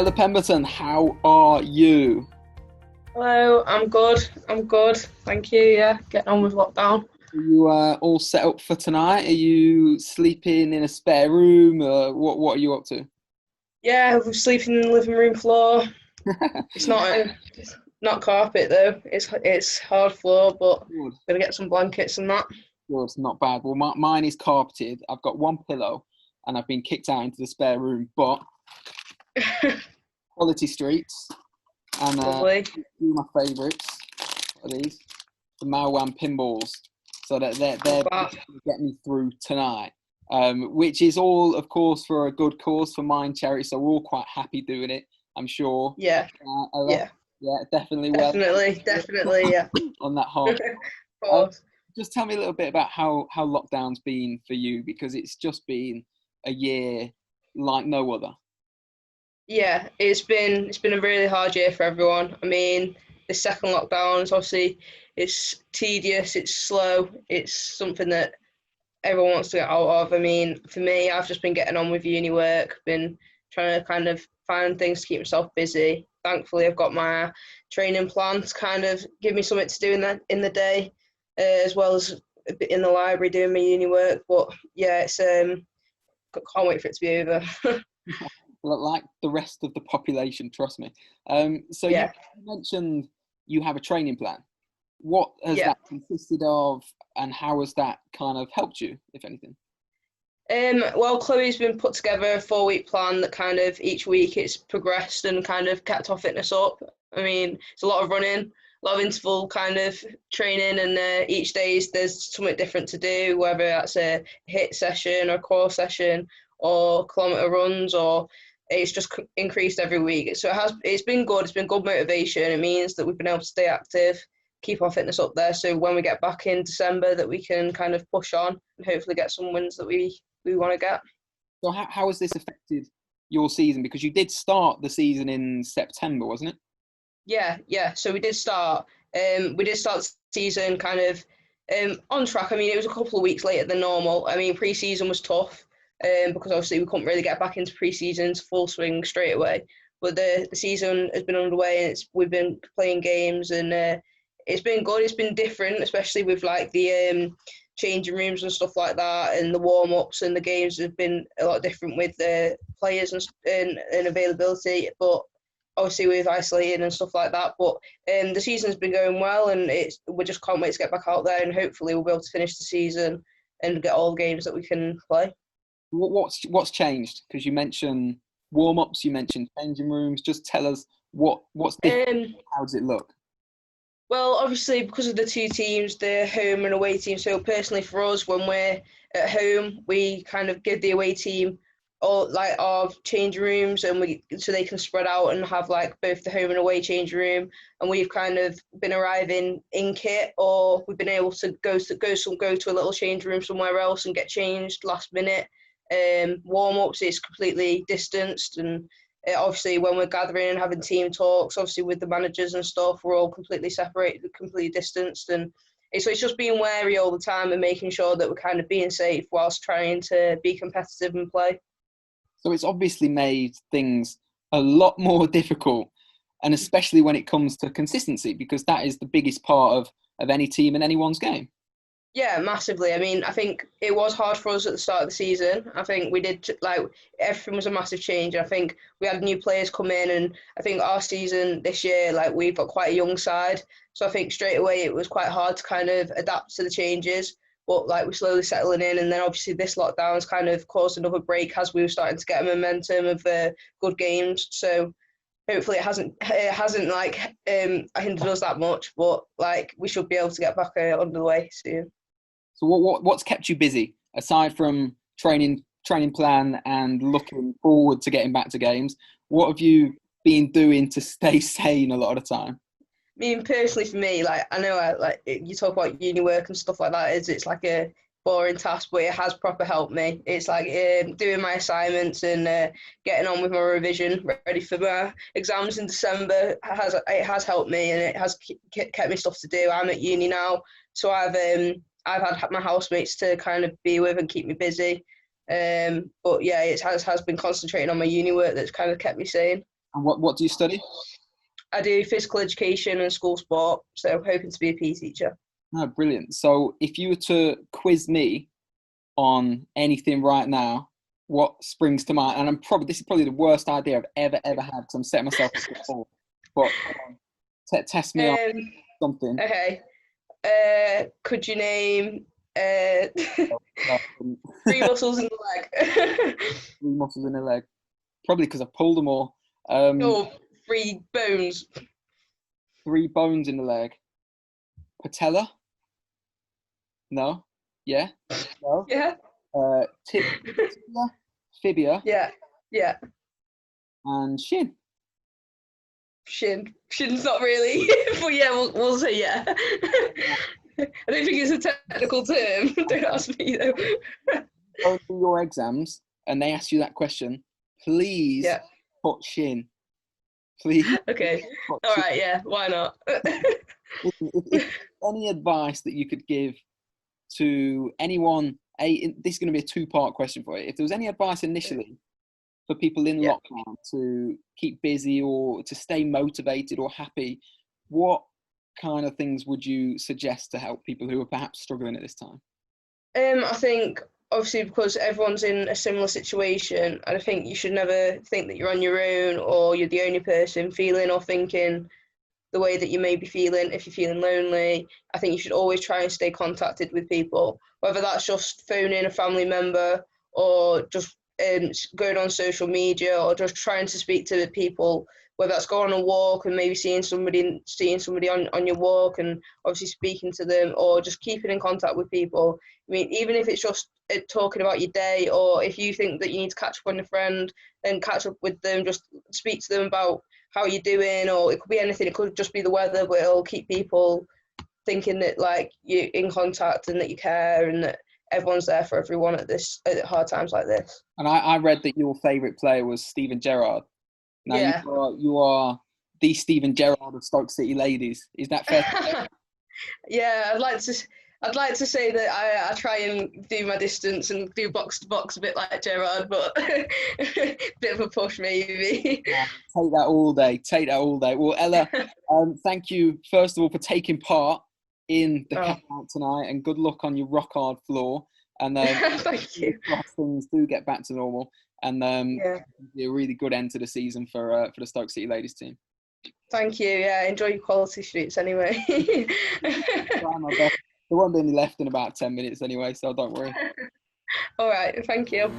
Hello, Pemberton. How are you? Hello, I'm good. I'm good. Thank you. Yeah, getting on with lockdown. Are you all set up for tonight? Are you sleeping in a spare room? What are you up to? Yeah, we're sleeping in the living room floor. It's not carpet though. It's hard floor, but Good, gonna get some blankets and that. good, not bad. Well, mine is carpeted. I've got one pillow, and I've been kicked out into the spare room. But quality streets, and Lovely. two of my favourites are these, the Malwan pinballs. So that they're Love that. going get me through tonight. Which is all, of course, for a good cause for Mind Charity. So we're all quite happy doing it, I'm sure. Yeah, Ella, yeah, yeah, definitely well definitely, yeah. on that Of hard. Um, course. just tell me a little bit about how lockdown's been for you, because it's just been a year like no other. Yeah, it's been a really hard year for everyone. I mean, the second lockdown is obviously it's tedious, it's slow, it's something that everyone wants to get out of. I mean, for me, I've just been getting on with uni work, been trying to kind of find things to keep myself busy. Thankfully, I've got my training plan to kind of give me something to do in the day, as well as a bit in the library doing my uni work. But yeah, it's can't wait for it to be over. Like the rest of the population, trust me. So you Yeah, mentioned you have a training plan. What has yeah. that consisted of, and how has that kind of helped you, if anything? Well, Chloe's been put together a 4 week plan that kind of each week it's progressed and kind of kept our fitness up. I mean, it's a lot of running, a lot of interval kind of training, and each day there's something different to do, whether that's a hit session or core session or kilometre runs, or it's just increased every week. So it's been good. It's been good motivation. It means that we've been able to stay active, keep our fitness up there. So when we get back in December, that we can kind of push on and hopefully get some wins that we want to get. So how has this affected your season? Because you did start the season in September, wasn't it? Yeah, yeah. So we did start the season kind of on track. I mean, it was a couple of weeks later than normal. I mean, pre-season was tough because obviously we couldn't really get back into pre-season to full swing straight away. But the season has been underway, and we've been playing games, and it's been good. It's been different, especially with like the changing rooms and stuff like that, and the warm ups and the games have been a lot different with the players and availability. But obviously with isolating and stuff like that. But the season's been going well, and we just can't wait to get back out there, and hopefully we'll be able to finish the season and get all the games that we can play. What's changed? Because you mentioned warm ups, you mentioned changing rooms. Just tell us what's different. Um, How does it look? well, obviously because of the two teams, the home and away team. So personally for us, when we're at home, we kind of give the away team all like our change rooms, and we so they can spread out and have like both the home and away change room. And we've kind of been arriving in kit, or we've been able to go to a little change room somewhere else and get changed last minute. Warm ups is completely distanced, and obviously when we're gathering and having team talks, obviously with the managers and stuff, we're all completely separated, completely distanced, and so it's just being wary all the time and making sure that we're kind of being safe whilst trying to be competitive and play. So it's obviously made things a lot more difficult, and especially when it comes to consistency, because that is the biggest part of any team and anyone's game. Yeah, massively. I mean, I think it was hard for us at the start of the season. I think we did like everything was a massive change. I think we had new players come in, and I think our season this year, like we've got quite a young side. So I think straight away it was quite hard to kind of adapt to the changes. But like we're slowly settling in, and then obviously this lockdown has kind of caused another break as we were starting to get a momentum of good games. So hopefully it hasn't like hindered us that much. But like we should be able to get back under the way soon. So what's kept you busy aside from training plan and looking forward to getting back to games? What have you been doing to stay sane a lot of the time? I mean, personally for me, like I know, like you talk about uni work and stuff like that. It's like a boring task, but it has proper helped me. It's like doing my assignments and getting on with my revision, ready for my exams in December. It has helped me, and it has kept me stuff to do. I'm at uni now, so I've had my housemates to kind of be with and keep me busy. But yeah, it has been concentrating on my uni work that's kind of kept me sane. And what do you study? I do physical education and school sport, so I'm hoping to be a PE teacher. Oh, brilliant. So if you were to quiz me on anything right now, what springs to mind? And this is probably the worst idea I've ever had, because I'm setting myself up before. But test me on Um, something. okay. Could you name Um, three muscles in the leg? Three muscles in the leg. Probably because I pulled them all. Um, Or three bones? Three bones in the leg. Patella? No. Yeah. No. Yeah. Tibia, fibia, Yeah. Yeah. and shin. Shin. Shin's not really, but yeah, we'll say yeah. I don't think it's a technical term. Don't ask me though. Go through your exams and they ask you that question, please Yeah. put shin. Please. Okay. Put All shin. right. Yeah. Why not? If any advice that you could give to anyone, this is going to be a two-part question for you. If there was any advice initially for people in Yeah. lockdown to keep busy or to stay motivated or happy, what kind of things would you suggest to help people who are perhaps struggling at this time? I think obviously because everyone's in a similar situation, and I think you should never think that you're on your own or you're the only person feeling or thinking the way that you may be feeling. If you're feeling lonely, I think you should always try and stay contacted with people, whether that's just phoning a family member or just going on social media or just trying to speak to people, whether that's going on a walk and maybe seeing somebody on your walk and obviously speaking to them, or just keeping in contact with people. I mean, even if it's just talking about your day, or if you think that you need to catch up on a friend, then catch up with them, just speak to them about how you're doing, or it could be anything. It could just be the weather, but it'll keep people thinking that like you're in contact and that you care and that everyone's there for everyone at hard times like this. And I read that your favourite player was Steven Gerrard. Now Yeah. you are the Steven Gerrard of Stoke City ladies. Is that fair? Yeah, I'd like to say that I try and do my distance and do box to box a bit like Gerard, but bit of a push maybe. Yeah, take that all day. Take that all day. Well, Ella, thank you first of all for taking part in the countdown tonight, and good luck on your rock hard floor. And thank you. things do get back to normal, and Yeah. be a really good end to the season for the Stoke City ladies team. Thank you. Yeah, enjoy your quality streets anyway. Try my best. There won't be any left in about 10 minutes anyway, so don't worry. All right. Thank you.